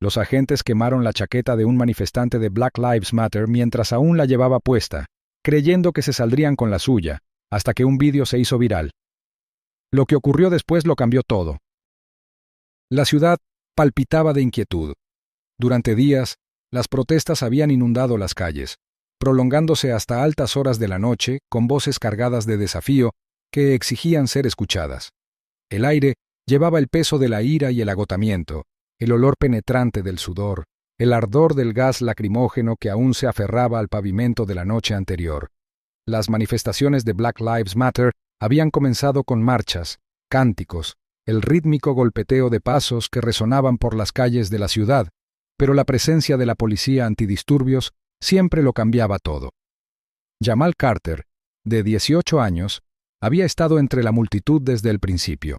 Los agentes quemaron la chaqueta de un manifestante de Black Lives Matter mientras aún la llevaba puesta, creyendo que se saldrían con la suya, hasta que un vídeo se hizo viral. Lo que ocurrió después lo cambió todo. La ciudad palpitaba de inquietud. Durante días, las protestas habían inundado las calles, prolongándose hasta altas horas de la noche, con voces cargadas de desafío que exigían ser escuchadas. El aire llevaba el peso de la ira y el agotamiento, el olor penetrante del sudor, el ardor del gas lacrimógeno que aún se aferraba al pavimento de la noche anterior. Las manifestaciones de Black Lives Matter habían comenzado con marchas, cánticos, el rítmico golpeteo de pasos que resonaban por las calles de la ciudad, pero la presencia de la policía antidisturbios siempre lo cambiaba todo. Jamal Carter, de 18 años, había estado entre la multitud desde el principio.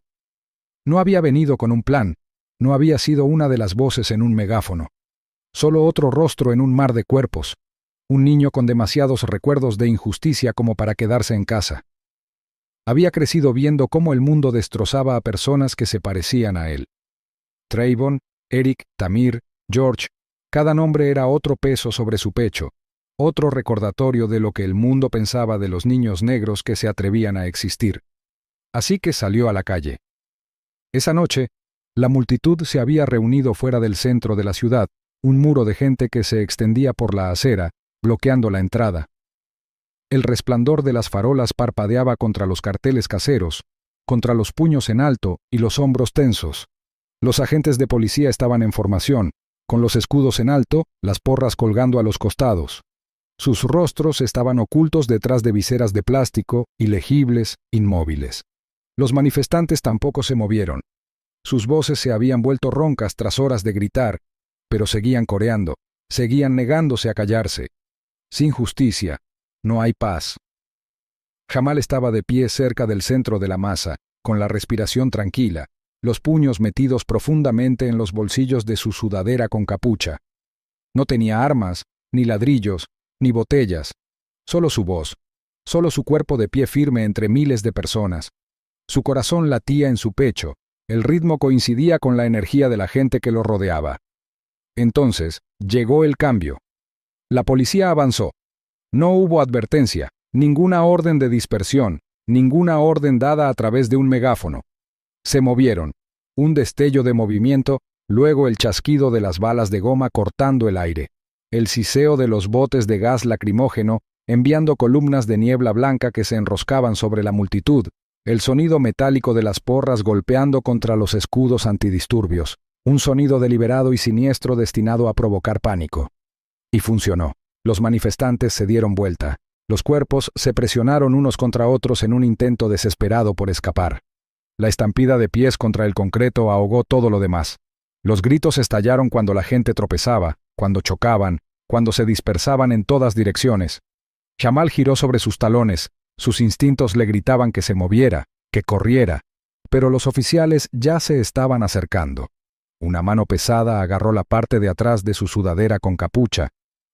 No había venido con un plan, no había sido una de las voces en un megáfono, solo otro rostro en un mar de cuerpos, un niño con demasiados recuerdos de injusticia como para quedarse en casa. Había crecido viendo cómo el mundo destrozaba a personas que se parecían a él. Trayvon, Eric, Tamir, George, cada nombre era otro peso sobre su pecho, otro recordatorio de lo que el mundo pensaba de los niños negros que se atrevían a existir. Así que salió a la calle. Esa noche, la multitud se había reunido fuera del centro de la ciudad, un muro de gente que se extendía por la acera, bloqueando la entrada. El resplandor de las farolas parpadeaba contra los carteles caseros, contra los puños en alto y los hombros tensos. Los agentes de policía estaban en formación, con los escudos en alto, las porras colgando a los costados. Sus rostros estaban ocultos detrás de viseras de plástico, ilegibles, inmóviles. Los manifestantes tampoco se movieron. Sus voces se habían vuelto roncas tras horas de gritar, pero seguían coreando, seguían negándose a callarse. Sin justicia, no hay paz. Jamal estaba de pie cerca del centro de la masa, con la respiración tranquila, los puños metidos profundamente en los bolsillos de su sudadera con capucha. No tenía armas, ni ladrillos, ni botellas, solo su voz, solo su cuerpo de pie firme entre miles de personas. Su corazón latía en su pecho, el ritmo coincidía con la energía de la gente que lo rodeaba. Entonces, llegó el cambio. La policía avanzó. No hubo advertencia, ninguna orden de dispersión, ninguna orden dada a través de un megáfono. Se movieron. Un destello de movimiento, luego el chasquido de las balas de goma cortando el aire, el siseo de los botes de gas lacrimógeno enviando columnas de niebla blanca que se enroscaban sobre la multitud, el sonido metálico de las porras golpeando contra los escudos antidisturbios, un sonido deliberado y siniestro destinado a provocar pánico. Y funcionó. Los manifestantes se dieron vuelta. Los cuerpos se presionaron unos contra otros en un intento desesperado por escapar. La estampida de pies contra el concreto ahogó todo lo demás. Los gritos estallaron cuando la gente tropezaba, cuando chocaban, cuando se dispersaban en todas direcciones. Jamal giró sobre sus talones, sus instintos le gritaban que se moviera, que corriera, pero los oficiales ya se estaban acercando. Una mano pesada agarró la parte de atrás de su sudadera con capucha,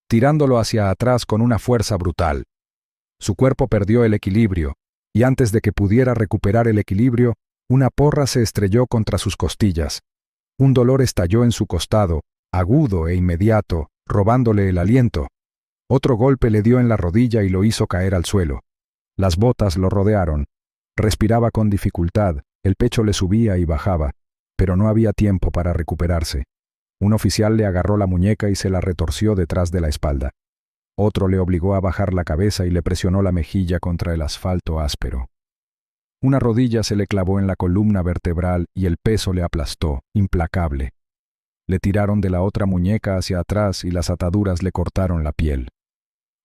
tirándolo hacia atrás con una fuerza brutal. Su cuerpo perdió el equilibrio, y antes de que pudiera recuperar el equilibrio, una porra se estrelló contra sus costillas. Un dolor estalló en su costado, agudo e inmediato, robándole el aliento. Otro golpe le dio en la rodilla y lo hizo caer al suelo. Las botas lo rodearon. Respiraba con dificultad, el pecho le subía y bajaba, pero no había tiempo para recuperarse. Un oficial le agarró la muñeca y se la retorció detrás de la espalda. Otro le obligó a bajar la cabeza y le presionó la mejilla contra el asfalto áspero. Una rodilla se le clavó en la columna vertebral y el peso le aplastó, implacable. Le tiraron de la otra muñeca hacia atrás y las ataduras le cortaron la piel.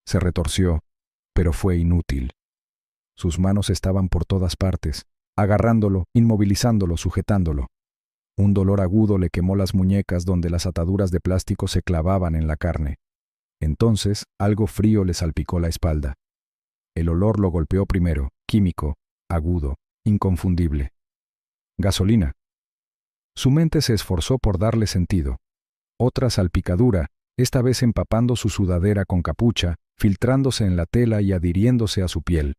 Se retorció, pero fue inútil. Sus manos estaban por todas partes, agarrándolo, inmovilizándolo, sujetándolo. Un dolor agudo le quemó las muñecas donde las ataduras de plástico se clavaban en la carne. Entonces, algo frío le salpicó la espalda. El olor lo golpeó primero, químico, agudo, inconfundible. Gasolina. Su mente se esforzó por darle sentido. Otra salpicadura, esta vez empapando su sudadera con capucha, filtrándose en la tela y adhiriéndose a su piel.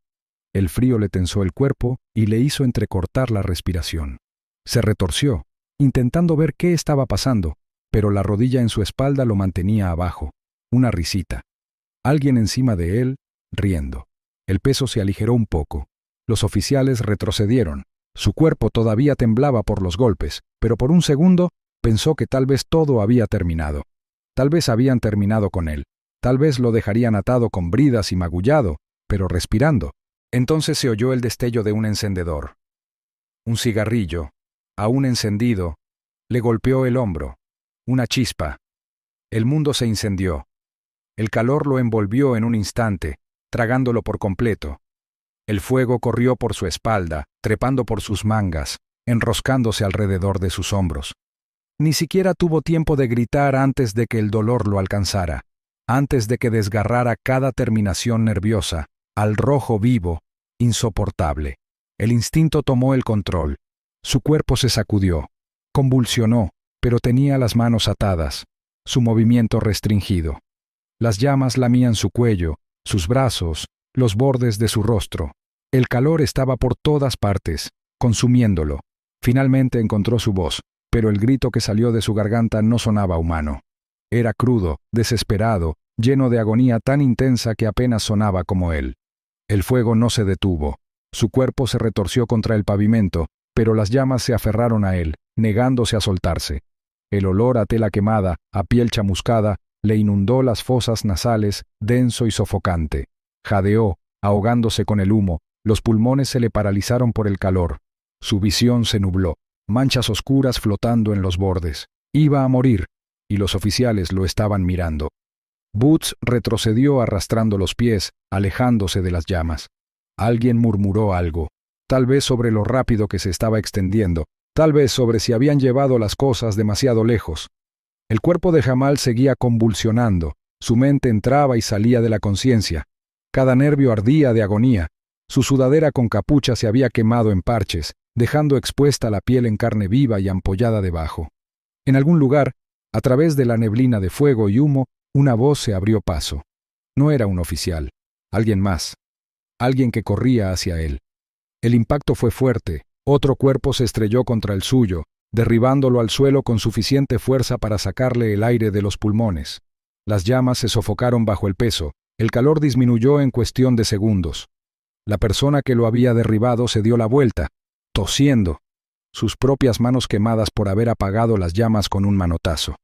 El frío le tensó el cuerpo y le hizo entrecortar la respiración. Se retorció, intentando ver qué estaba pasando, pero la rodilla en su espalda lo mantenía abajo. Una risita. Alguien encima de él, riendo. El peso se aligeró un poco. Los oficiales retrocedieron. Su cuerpo todavía temblaba por los golpes, pero por un segundo pensó que tal vez todo había terminado. Tal vez habían terminado con él. Tal vez lo dejarían atado con bridas y magullado, pero respirando. Entonces se oyó el destello de un encendedor. Un cigarrillo, aún encendido, le golpeó el hombro. Una chispa. El mundo se incendió. El calor lo envolvió en un instante, tragándolo por completo. El fuego corrió por su espalda, trepando por sus mangas, enroscándose alrededor de sus hombros. Ni siquiera tuvo tiempo de gritar antes de que el dolor lo alcanzara, antes de que desgarrara cada terminación nerviosa, al rojo vivo, insoportable. El instinto tomó el control. Su cuerpo se sacudió, convulsionó, pero tenía las manos atadas, su movimiento restringido. Las llamas lamían su cuello, sus brazos, los bordes de su rostro. El calor estaba por todas partes, consumiéndolo. Finalmente encontró su voz, pero el grito que salió de su garganta no sonaba humano. Era crudo, desesperado, lleno de agonía tan intensa que apenas sonaba como él. El fuego no se detuvo. Su cuerpo se retorció contra el pavimento, pero las llamas se aferraron a él, negándose a soltarse. El olor a tela quemada, a piel chamuscada, le inundó las fosas nasales, denso y sofocante. Jadeó, ahogándose con el humo, los pulmones se le paralizaron por el calor. Su visión se nubló, manchas oscuras flotando en los bordes. Iba a morir, y los oficiales lo estaban mirando. Boots retrocedió arrastrando los pies, alejándose de las llamas. Alguien murmuró algo, tal vez sobre lo rápido que se estaba extendiendo, tal vez sobre si habían llevado las cosas demasiado lejos. El cuerpo de Jamal seguía convulsionando, su mente entraba y salía de la conciencia. Cada nervio ardía de agonía. Su sudadera con capucha se había quemado en parches, dejando expuesta la piel en carne viva y ampollada debajo. En algún lugar, a través de la neblina de fuego y humo, una voz se abrió paso. No era un oficial, alguien más. Alguien que corría hacia él. El impacto fue fuerte, otro cuerpo se estrelló contra el suyo, derribándolo al suelo con suficiente fuerza para sacarle el aire de los pulmones. Las llamas se sofocaron bajo el peso, el calor disminuyó en cuestión de segundos. La persona que lo había derribado se dio la vuelta, tosiendo, sus propias manos quemadas por haber apagado las llamas con un manotazo.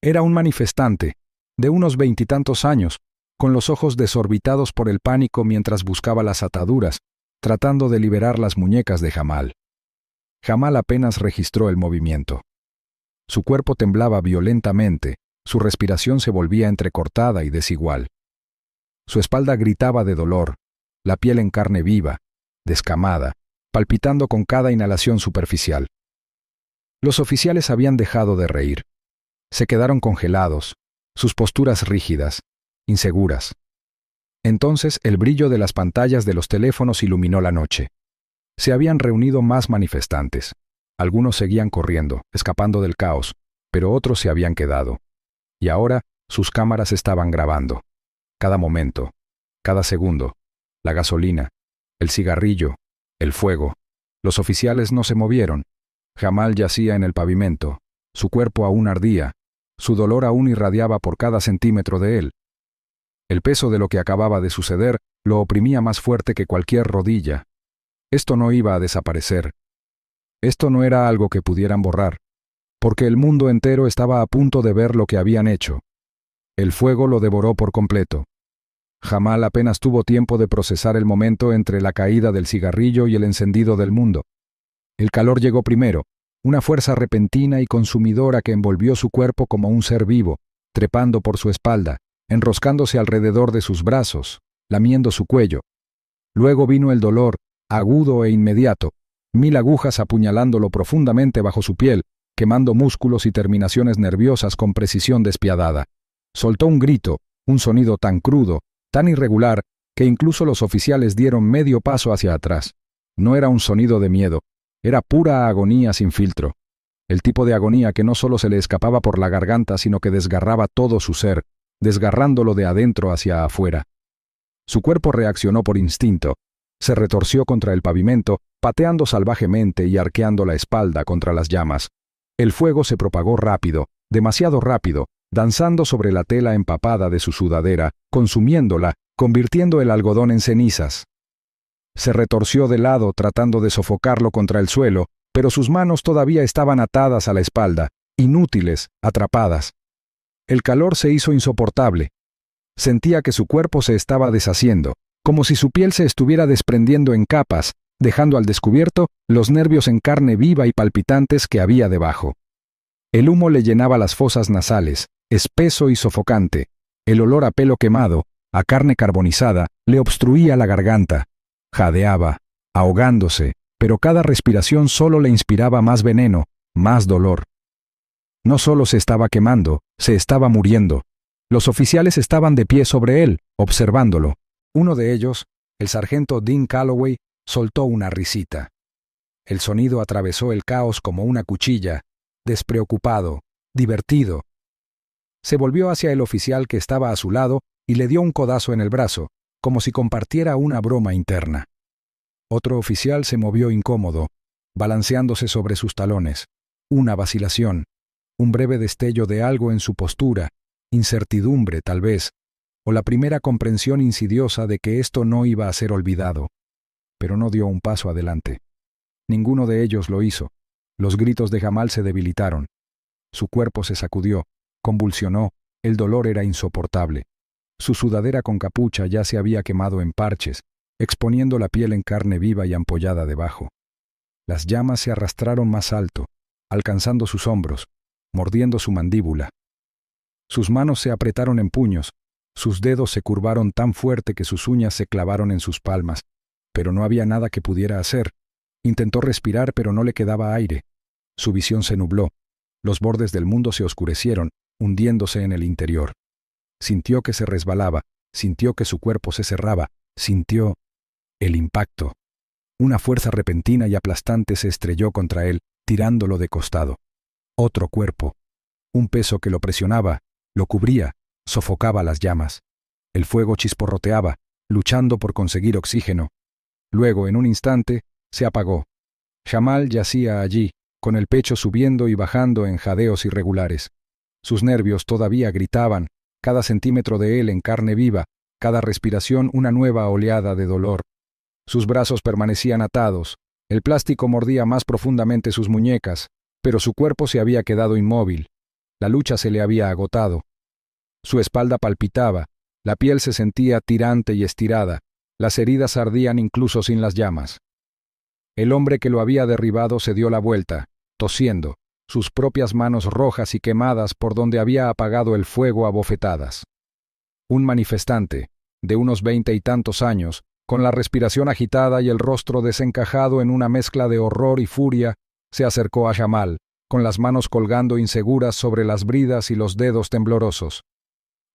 Era un manifestante, de unos 20 y tantos años, con los ojos desorbitados por el pánico mientras buscaba las ataduras, tratando de liberar las muñecas de Jamal. Jamal apenas registró el movimiento. Su cuerpo temblaba violentamente, su respiración se volvía entrecortada y desigual. Su espalda gritaba de dolor, la piel en carne viva, descamada, palpitando con cada inhalación superficial. Los oficiales habían dejado de reír. Se quedaron congelados, sus posturas rígidas, inseguras. Entonces el brillo de las pantallas de los teléfonos iluminó la noche. Se habían reunido más manifestantes. Algunos seguían corriendo, escapando del caos, pero otros se habían quedado. Y ahora sus cámaras estaban grabando. Cada momento, cada segundo, la gasolina, el cigarrillo, el fuego. Los oficiales no se movieron. Jamal yacía en el pavimento. Su cuerpo aún ardía. Su dolor aún irradiaba por cada centímetro de él. El peso de lo que acababa de suceder lo oprimía más fuerte que cualquier rodilla. Esto no iba a desaparecer. Esto no era algo que pudieran borrar, porque el mundo entero estaba a punto de ver lo que habían hecho. El fuego lo devoró por completo. Jamal apenas tuvo tiempo de procesar el momento entre la caída del cigarrillo y el encendido del mundo. El calor llegó primero, una fuerza repentina y consumidora que envolvió su cuerpo como un ser vivo, trepando por su espalda, enroscándose alrededor de sus brazos, lamiendo su cuello. Luego vino el dolor, agudo e inmediato, 1000 agujas apuñalándolo profundamente bajo su piel, quemando músculos y terminaciones nerviosas con precisión despiadada. Soltó un grito, un sonido tan crudo, tan irregular, que incluso los oficiales dieron medio paso hacia atrás. No era un sonido de miedo, era pura agonía sin filtro. El tipo de agonía que no solo se le escapaba por la garganta, sino que desgarraba todo su ser, desgarrándolo de adentro hacia afuera. Su cuerpo reaccionó por instinto. Se retorció contra el pavimento, pateando salvajemente y arqueando la espalda contra las llamas. El fuego se propagó rápido, demasiado rápido, danzando sobre la tela empapada de su sudadera, consumiéndola, convirtiendo el algodón en cenizas. Se retorció de lado tratando de sofocarlo contra el suelo, pero sus manos todavía estaban atadas a la espalda, inútiles, atrapadas. El calor se hizo insoportable. Sentía que su cuerpo se estaba deshaciendo, como si su piel se estuviera desprendiendo en capas, dejando al descubierto los nervios en carne viva y palpitantes que había debajo. El humo le llenaba las fosas nasales, espeso y sofocante. El olor a pelo quemado, a carne carbonizada, le obstruía la garganta. Jadeaba, ahogándose, pero cada respiración solo le inspiraba más veneno, más dolor. No solo se estaba quemando, se estaba muriendo. Los oficiales estaban de pie sobre él, observándolo. Uno de ellos, el sargento Dean Calloway, soltó una risita. El sonido atravesó el caos como una cuchilla, despreocupado, divertido. Se volvió hacia el oficial que estaba a su lado y le dio un codazo en el brazo, como si compartiera una broma interna. Otro oficial se movió incómodo, balanceándose sobre sus talones. Una vacilación, un breve destello de algo en su postura, incertidumbre tal vez, o la primera comprensión insidiosa de que esto no iba a ser olvidado. Pero no dio un paso adelante. Ninguno de ellos lo hizo. Los gritos de Jamal se debilitaron. Su cuerpo se sacudió, convulsionó, el dolor era insoportable. Su sudadera con capucha ya se había quemado en parches, exponiendo la piel en carne viva y ampollada debajo. Las llamas se arrastraron más alto, alcanzando sus hombros, mordiendo su mandíbula. Sus manos se apretaron en puños, sus dedos se curvaron tan fuerte que sus uñas se clavaron en sus palmas, pero no había nada que pudiera hacer. Intentó respirar, pero no le quedaba aire. Su visión se nubló. Los bordes del mundo se oscurecieron, hundiéndose en el interior. Sintió que se resbalaba, sintió que su cuerpo se cerraba, sintió el impacto. Una fuerza repentina y aplastante se estrelló contra él, tirándolo de costado. Otro cuerpo. Un peso que lo presionaba, lo cubría, sofocaba las llamas. El fuego chisporroteaba, luchando por conseguir oxígeno. Luego, en un instante, se apagó. Jamal yacía allí, con el pecho subiendo y bajando en jadeos irregulares. Sus nervios todavía gritaban, cada centímetro de él en carne viva, cada respiración una nueva oleada de dolor. Sus brazos permanecían atados, el plástico mordía más profundamente sus muñecas, pero su cuerpo se había quedado inmóvil. La lucha se le había agotado. Su espalda palpitaba, la piel se sentía tirante y estirada, las heridas ardían incluso sin las llamas. El hombre que lo había derribado se dio la vuelta, tosiendo, sus propias manos rojas y quemadas por donde había apagado el fuego a bofetadas. Un manifestante, de unos 20 y tantos años, con la respiración agitada y el rostro desencajado en una mezcla de horror y furia, se acercó a Jamal, con las manos colgando inseguras sobre las bridas y los dedos temblorosos.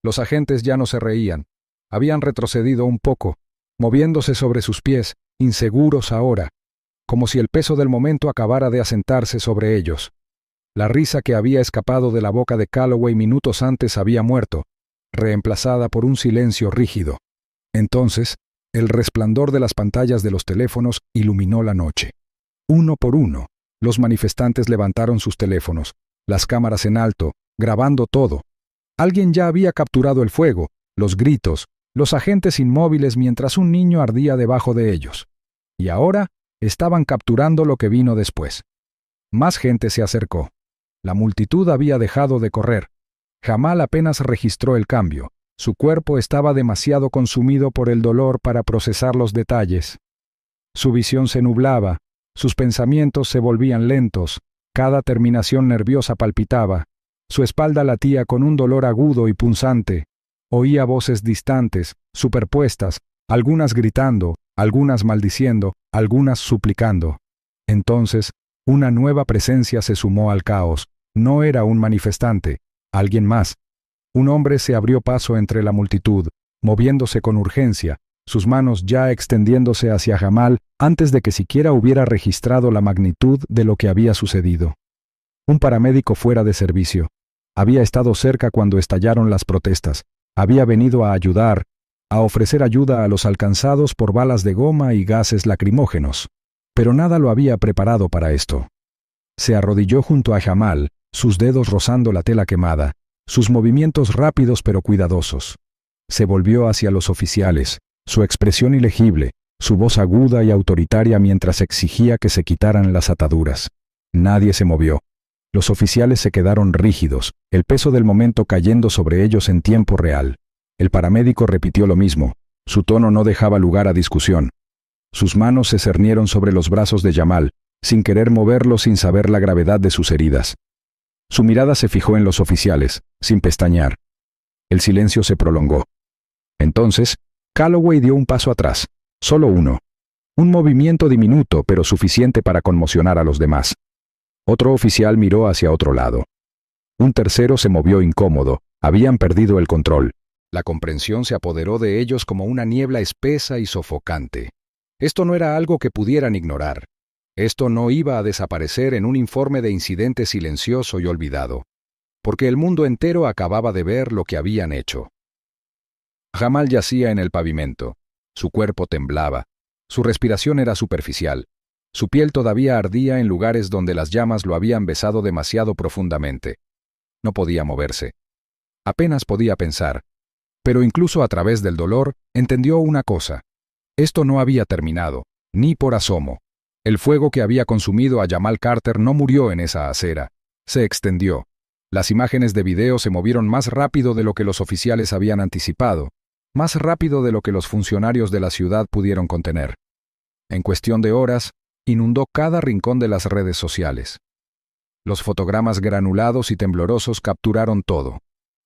Los agentes ya no se reían, habían retrocedido un poco, moviéndose sobre sus pies, inseguros ahora, como si el peso del momento acabara de asentarse sobre ellos. La risa que había escapado de la boca de Calloway minutos antes había muerto, reemplazada por un silencio rígido. Entonces, el resplandor de las pantallas de los teléfonos iluminó la noche. Uno por uno, los manifestantes levantaron sus teléfonos, las cámaras en alto, grabando todo. Alguien ya había capturado el fuego, los gritos, los agentes inmóviles mientras un niño ardía debajo de ellos. Y ahora estaban capturando lo que vino después. Más gente se acercó. La multitud había dejado de correr. Jamal apenas registró el cambio. Su cuerpo estaba demasiado consumido por el dolor para procesar los detalles. Su visión se nublaba, sus pensamientos se volvían lentos, cada terminación nerviosa palpitaba, su espalda latía con un dolor agudo y punzante. Oía voces distantes, superpuestas, algunas gritando, algunas maldiciendo, algunas suplicando. Entonces, una nueva presencia se sumó al caos. No era un manifestante, alguien más. Un hombre se abrió paso entre la multitud, moviéndose con urgencia, sus manos ya extendiéndose hacia Jamal antes de que siquiera hubiera registrado la magnitud de lo que había sucedido. Un paramédico fuera de servicio. Había estado cerca cuando estallaron las protestas. Había venido a ayudar, a ofrecer ayuda a los alcanzados por balas de goma y gases lacrimógenos. Pero nada lo había preparado para esto. Se arrodilló junto a Jamal, sus dedos rozando la tela quemada, sus movimientos rápidos pero cuidadosos. Se volvió hacia los oficiales, su expresión ilegible, su voz aguda y autoritaria mientras exigía que se quitaran las ataduras. Nadie se movió. Los oficiales se quedaron rígidos, el peso del momento cayendo sobre ellos en tiempo real. El paramédico repitió lo mismo. Su tono no dejaba lugar a discusión. Sus manos se cernieron sobre los brazos de Jamal, sin querer moverlos sin saber la gravedad de sus heridas. Su mirada se fijó en los oficiales, sin pestañear. El silencio se prolongó. Entonces, Calloway dio un paso atrás, solo uno. Un movimiento diminuto, pero suficiente para conmocionar a los demás. Otro oficial miró hacia otro lado. Un tercero se movió incómodo, habían perdido el control. La comprensión se apoderó de ellos como una niebla espesa y sofocante. Esto no era algo que pudieran ignorar. Esto no iba a desaparecer en un informe de incidente silencioso y olvidado, porque el mundo entero acababa de ver lo que habían hecho. Jamal yacía en el pavimento. Su cuerpo temblaba. Su respiración era superficial. Su piel todavía ardía en lugares donde las llamas lo habían besado demasiado profundamente. No podía moverse. Apenas podía pensar. Pero incluso a través del dolor, entendió una cosa. Esto no había terminado, ni por asomo. El fuego que había consumido a Jamal Carter no murió en esa acera. Se extendió. Las imágenes de video se movieron más rápido de lo que los oficiales habían anticipado, más rápido de lo que los funcionarios de la ciudad pudieron contener. En cuestión de horas, inundó cada rincón de las redes sociales. Los fotogramas granulados y temblorosos capturaron todo.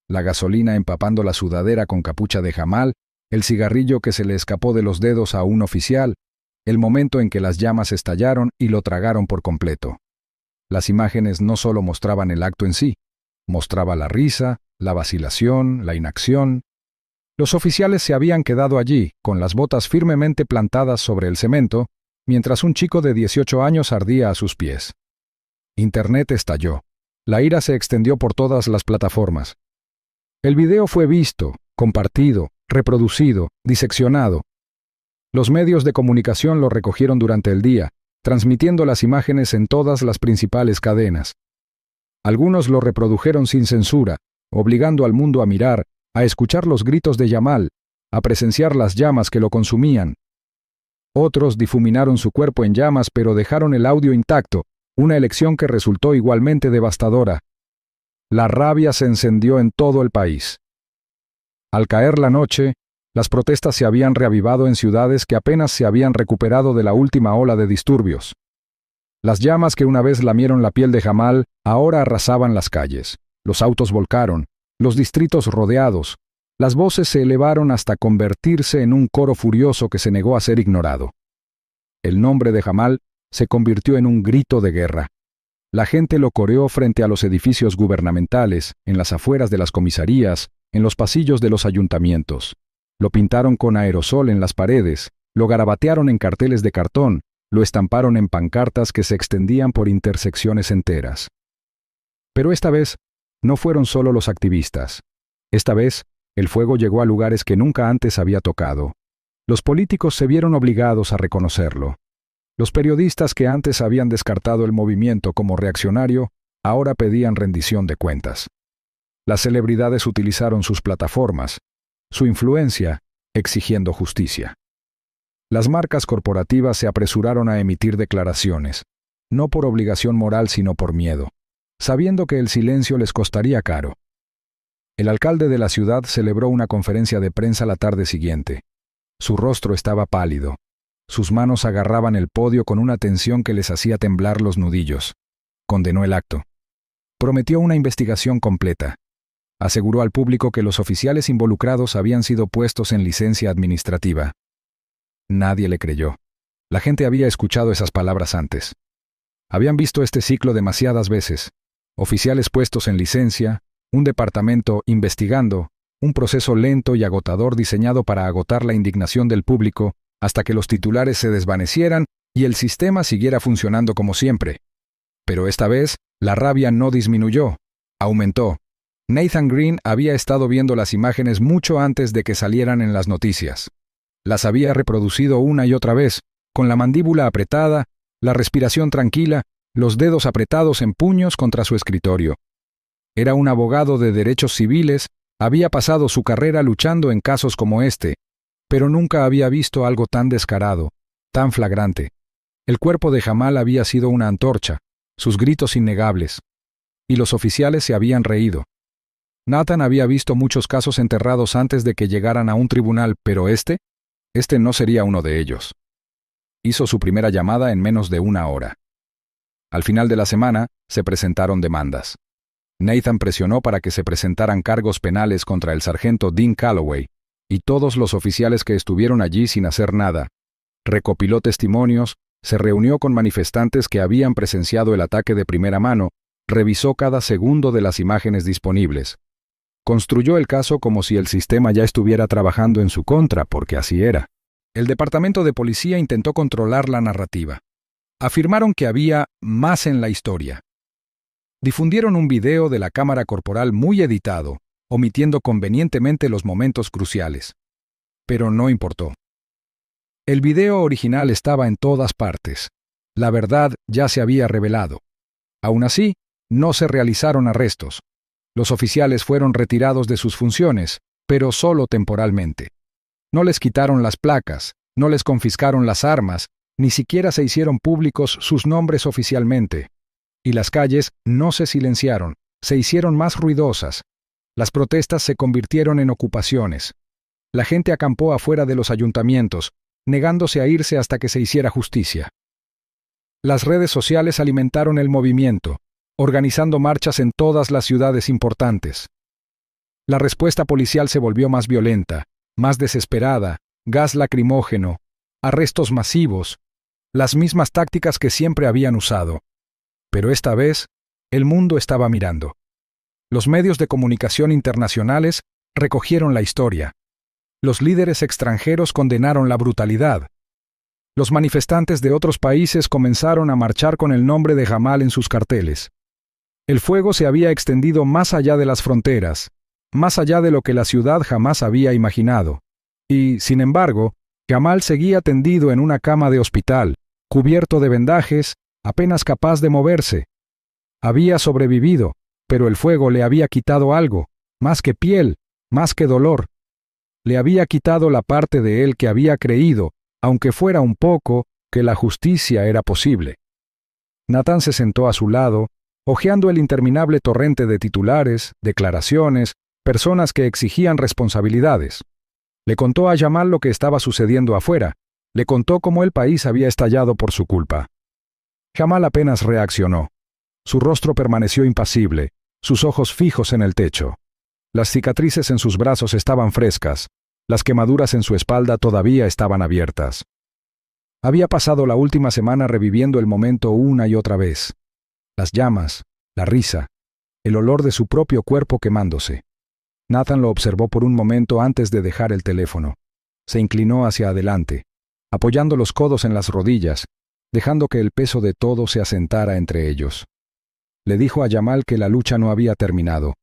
La gasolina empapando la sudadera con capucha de Jamal, el cigarrillo que se le escapó de los dedos a un oficial, el momento en que las llamas estallaron y lo tragaron por completo. Las imágenes no solo mostraban el acto en sí, mostraba la risa, la vacilación, la inacción. Los oficiales se habían quedado allí, con las botas firmemente plantadas sobre el cemento, mientras un chico de 18 años ardía a sus pies. Internet estalló. La ira se extendió por todas las plataformas. El video fue visto, compartido, reproducido, diseccionado. Los medios de comunicación lo recogieron durante el día, transmitiendo las imágenes en todas las principales cadenas. Algunos lo reprodujeron sin censura, obligando al mundo a mirar, a escuchar los gritos de Jamal, a presenciar las llamas que lo consumían. Otros difuminaron su cuerpo en llamas pero dejaron el audio intacto, una elección que resultó igualmente devastadora. La rabia se encendió en todo el país. Al caer la noche, las protestas se habían reavivado en ciudades que apenas se habían recuperado de la última ola de disturbios. Las llamas que una vez lamieron la piel de Jamal ahora arrasaban las calles. Los autos volcaron, los distritos rodeados. Las voces se elevaron hasta convertirse en un coro furioso que se negó a ser ignorado. El nombre de Jamal se convirtió en un grito de guerra. La gente lo coreó frente a los edificios gubernamentales, en las afueras de las comisarías, en los pasillos de los ayuntamientos. Lo pintaron con aerosol en las paredes, lo garabatearon en carteles de cartón, lo estamparon en pancartas que se extendían por intersecciones enteras. Pero esta vez, no fueron solo los activistas. Esta vez, el fuego llegó a lugares que nunca antes había tocado. Los políticos se vieron obligados a reconocerlo. Los periodistas que antes habían descartado el movimiento como reaccionario, ahora pedían rendición de cuentas. Las celebridades utilizaron sus plataformas, su influencia, exigiendo justicia. Las marcas corporativas se apresuraron a emitir declaraciones, no por obligación moral sino por miedo, sabiendo que el silencio les costaría caro. El alcalde de la ciudad celebró una conferencia de prensa la tarde siguiente. Su rostro estaba pálido. Sus manos agarraban el podio con una tensión que les hacía temblar los nudillos. Condenó el acto. Prometió una investigación completa. Aseguró al público que los oficiales involucrados habían sido puestos en licencia administrativa. Nadie le creyó. La gente había escuchado esas palabras antes. Habían visto este ciclo demasiadas veces. Oficiales puestos en licencia, un departamento investigando, un proceso lento y agotador diseñado para agotar la indignación del público hasta que los titulares se desvanecieran y el sistema siguiera funcionando como siempre. Pero esta vez, la rabia no disminuyó, aumentó. Nathan Green había estado viendo las imágenes mucho antes de que salieran en las noticias. Las había reproducido una y otra vez, con la mandíbula apretada, la respiración tranquila, los dedos apretados en puños contra su escritorio. Era un abogado de derechos civiles, había pasado su carrera luchando en casos como este, pero nunca había visto algo tan descarado, tan flagrante. El cuerpo de Jamal había sido una antorcha, sus gritos innegables. Y los oficiales se habían reído. Nathan había visto muchos casos enterrados antes de que llegaran a un tribunal, pero este no sería uno de ellos. Hizo su primera llamada en menos de una hora. Al final de la semana, se presentaron demandas. Nathan presionó para que se presentaran cargos penales contra el sargento Dean Calloway y todos los oficiales que estuvieron allí sin hacer nada. Recopiló testimonios, se reunió con manifestantes que habían presenciado el ataque de primera mano, revisó cada segundo de las imágenes disponibles. Construyó el caso como si el sistema ya estuviera trabajando en su contra, porque así era. El departamento de policía intentó controlar la narrativa. Afirmaron que había más en la historia. Difundieron un video de la cámara corporal muy editado, omitiendo convenientemente los momentos cruciales. Pero no importó. El video original estaba en todas partes. La verdad ya se había revelado. Aún así, no se realizaron arrestos. Los oficiales fueron retirados de sus funciones, pero solo temporalmente. No les quitaron las placas, no les confiscaron las armas, ni siquiera se hicieron públicos sus nombres oficialmente. Y las calles no se silenciaron, se hicieron más ruidosas. Las protestas se convirtieron en ocupaciones. La gente acampó afuera de los ayuntamientos, negándose a irse hasta que se hiciera justicia. Las redes sociales alimentaron el movimiento, organizando marchas en todas las ciudades importantes. La respuesta policial se volvió más violenta, más desesperada, gas lacrimógeno, arrestos masivos, las mismas tácticas que siempre habían usado. Pero esta vez, el mundo estaba mirando. Los medios de comunicación internacionales recogieron la historia. Los líderes extranjeros condenaron la brutalidad. Los manifestantes de otros países comenzaron a marchar con el nombre de Jamal en sus carteles. El fuego se había extendido más allá de las fronteras, más allá de lo que la ciudad jamás había imaginado. Y, sin embargo, Jamal seguía tendido en una cama de hospital, cubierto de vendajes, apenas capaz de moverse. Había sobrevivido, pero el fuego le había quitado algo, más que piel, más que dolor. Le había quitado la parte de él que había creído, aunque fuera un poco, que la justicia era posible. Nathan se sentó a su lado, hojeando el interminable torrente de titulares, declaraciones, personas que exigían responsabilidades. Le contó a Jamal lo que estaba sucediendo afuera, le contó cómo el país había estallado por su culpa. Jamal apenas reaccionó. Su rostro permaneció impasible, sus ojos fijos en el techo. Las cicatrices en sus brazos estaban frescas, las quemaduras en su espalda todavía estaban abiertas. Había pasado la última semana reviviendo el momento una y otra vez. Las llamas, la risa, el olor de su propio cuerpo quemándose. Nathan lo observó por un momento antes de dejar el teléfono. Se inclinó hacia adelante, apoyando los codos en las rodillas, dejando que el peso de todo se asentara entre ellos. Le dijo a Jamal que la lucha no había terminado,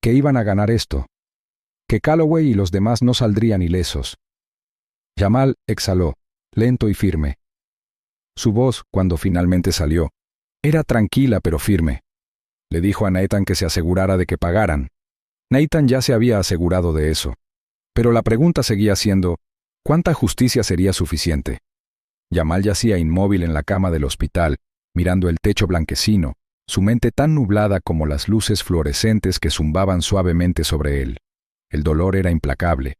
que iban a ganar esto, que Calloway y los demás no saldrían ilesos. Jamal exhaló, lento y firme. Su voz, cuando finalmente salió, era tranquila pero firme. Le dijo a Nathan que se asegurara de que pagaran. Nathan ya se había asegurado de eso. Pero la pregunta seguía siendo, ¿cuánta justicia sería suficiente? Jamal yacía inmóvil en la cama del hospital, mirando el techo blanquecino, su mente tan nublada como las luces fluorescentes que zumbaban suavemente sobre él. El dolor era implacable.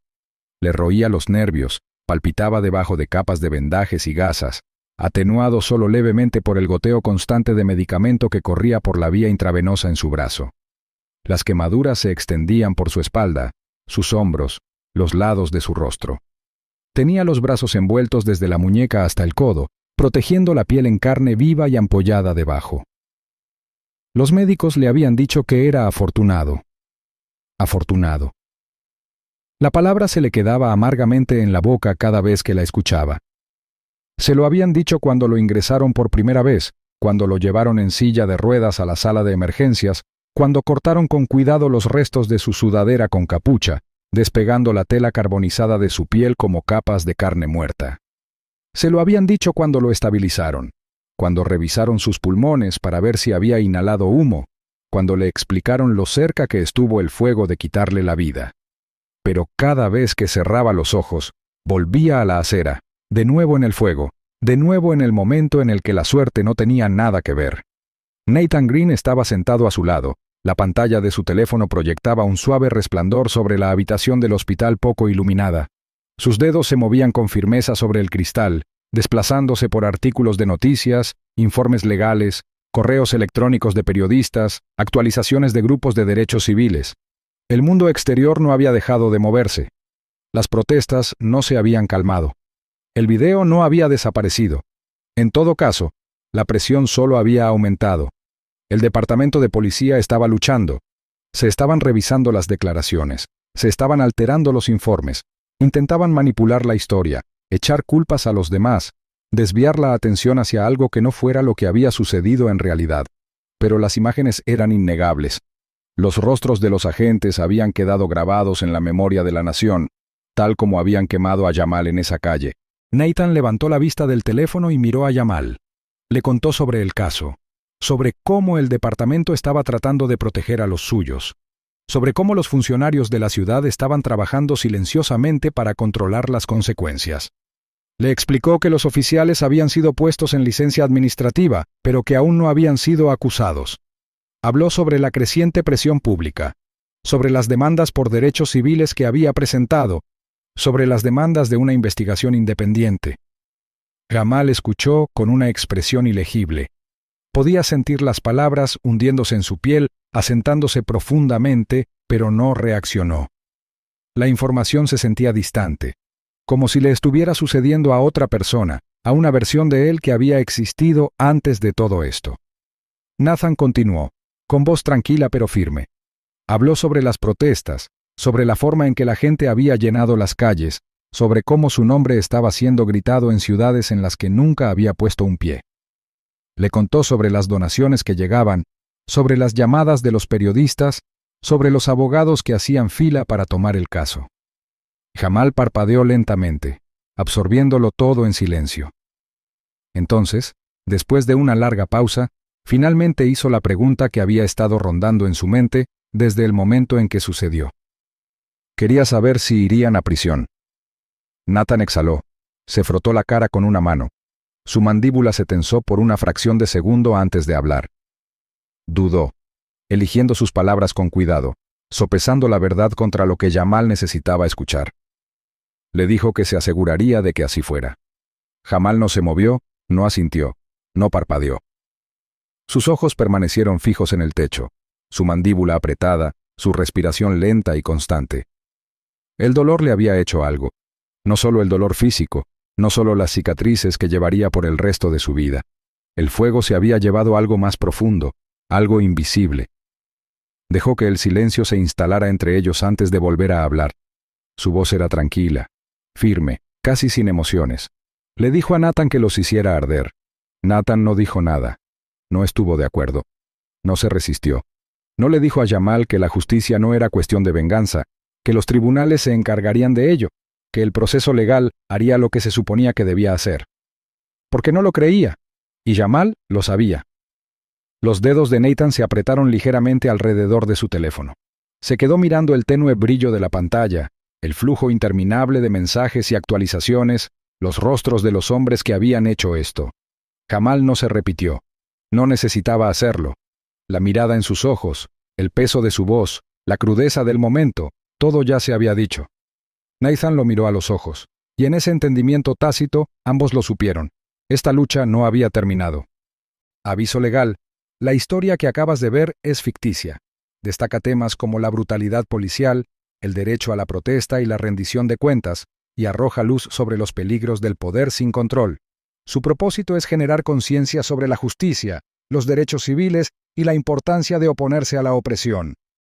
Le roía los nervios, palpitaba debajo de capas de vendajes y gasas, atenuado solo levemente por el goteo constante de medicamento que corría por la vía intravenosa en su brazo. Las quemaduras se extendían por su espalda, sus hombros, los lados de su rostro. Tenía los brazos envueltos desde la muñeca hasta el codo, protegiendo la piel en carne viva y ampollada debajo. Los médicos le habían dicho que era afortunado. Afortunado. La palabra se le quedaba amargamente en la boca cada vez que la escuchaba. Se lo habían dicho cuando lo ingresaron por primera vez, cuando lo llevaron en silla de ruedas a la sala de emergencias, cuando cortaron con cuidado los restos de su sudadera con capucha, despegando la tela carbonizada de su piel como capas de carne muerta. Se lo habían dicho cuando lo estabilizaron, cuando revisaron sus pulmones para ver si había inhalado humo, cuando le explicaron lo cerca que estuvo el fuego de quitarle la vida. Pero cada vez que cerraba los ojos, volvía a la acera, de nuevo en el fuego, de nuevo en el momento en el que la suerte no tenía nada que ver. Nathan Green estaba sentado a su lado. La pantalla de su teléfono proyectaba un suave resplandor sobre la habitación del hospital poco iluminada. Sus dedos se movían con firmeza sobre el cristal, desplazándose por artículos de noticias, informes legales, correos electrónicos de periodistas, actualizaciones de grupos de derechos civiles. El mundo exterior no había dejado de moverse. Las protestas no se habían calmado. El video no había desaparecido. En todo caso, la presión solo había aumentado. El departamento de policía estaba luchando. Se estaban revisando las declaraciones. Se estaban alterando los informes. Intentaban manipular la historia, echar culpas a los demás, desviar la atención hacia algo que no fuera lo que había sucedido en realidad. Pero las imágenes eran innegables. Los rostros de los agentes habían quedado grabados en la memoria de la nación, tal como habían quemado a Jamal en esa calle. Nathan levantó la vista del teléfono y miró a Jamal. Le contó sobre el caso, sobre cómo el departamento estaba tratando de proteger a los suyos, sobre cómo los funcionarios de la ciudad estaban trabajando silenciosamente para controlar las consecuencias. Le explicó que los oficiales habían sido puestos en licencia administrativa, pero que aún no habían sido acusados. Habló sobre la creciente presión pública, sobre las demandas por derechos civiles que había presentado, sobre las demandas de una investigación independiente. Jamal escuchó con una expresión ilegible. Podía sentir las palabras hundiéndose en su piel, asentándose profundamente, pero no reaccionó. La información se sentía distante, como si le estuviera sucediendo a otra persona, a una versión de él que había existido antes de todo esto. Nathan continuó, con voz tranquila pero firme. Habló sobre las protestas, sobre la forma en que la gente había llenado las calles, sobre cómo su nombre estaba siendo gritado en ciudades en las que nunca había puesto un pie. Le contó sobre las donaciones que llegaban, sobre las llamadas de los periodistas, sobre los abogados que hacían fila para tomar el caso. Jamal parpadeó lentamente, absorbiéndolo todo en silencio. Entonces, después de una larga pausa, finalmente hizo la pregunta que había estado rondando en su mente desde el momento en que sucedió. Quería saber si irían a prisión. Nathan exhaló, se frotó la cara con una mano. Su mandíbula se tensó por una fracción de segundo antes de hablar. Dudó, eligiendo sus palabras con cuidado, sopesando la verdad contra lo que Jamal necesitaba escuchar. Le dijo que se aseguraría de que así fuera. Jamal no se movió, no asintió, no parpadeó. Sus ojos permanecieron fijos en el techo, su mandíbula apretada, su respiración lenta y constante. El dolor le había hecho algo. No solo el dolor físico, no solo las cicatrices que llevaría por el resto de su vida. El fuego se había llevado algo más profundo, algo invisible. Dejó que el silencio se instalara entre ellos antes de volver a hablar. Su voz era tranquila, firme, casi sin emociones. Le dijo a Nathan que los hiciera arder. Nathan no dijo nada. No estuvo de acuerdo. No se resistió. No le dijo a Jamal que la justicia no era cuestión de venganza, que los tribunales se encargarían de ello, que el proceso legal haría lo que se suponía que debía hacer. Porque no lo creía, y Jamal lo sabía. Los dedos de Nathan se apretaron ligeramente alrededor de su teléfono. Se quedó mirando el tenue brillo de la pantalla, el flujo interminable de mensajes y actualizaciones, los rostros de los hombres que habían hecho esto. Jamal no se repitió. No necesitaba hacerlo. La mirada en sus ojos, el peso de su voz, la crudeza del momento, todo ya se había dicho. Nathan lo miró a los ojos, y en ese entendimiento tácito, ambos lo supieron. Esta lucha no había terminado. Aviso legal. La historia que acabas de ver es ficticia. Destaca temas como la brutalidad policial, el derecho a la protesta y la rendición de cuentas, y arroja luz sobre los peligros del poder sin control. Su propósito es generar conciencia sobre la justicia, los derechos civiles y la importancia de oponerse a la opresión.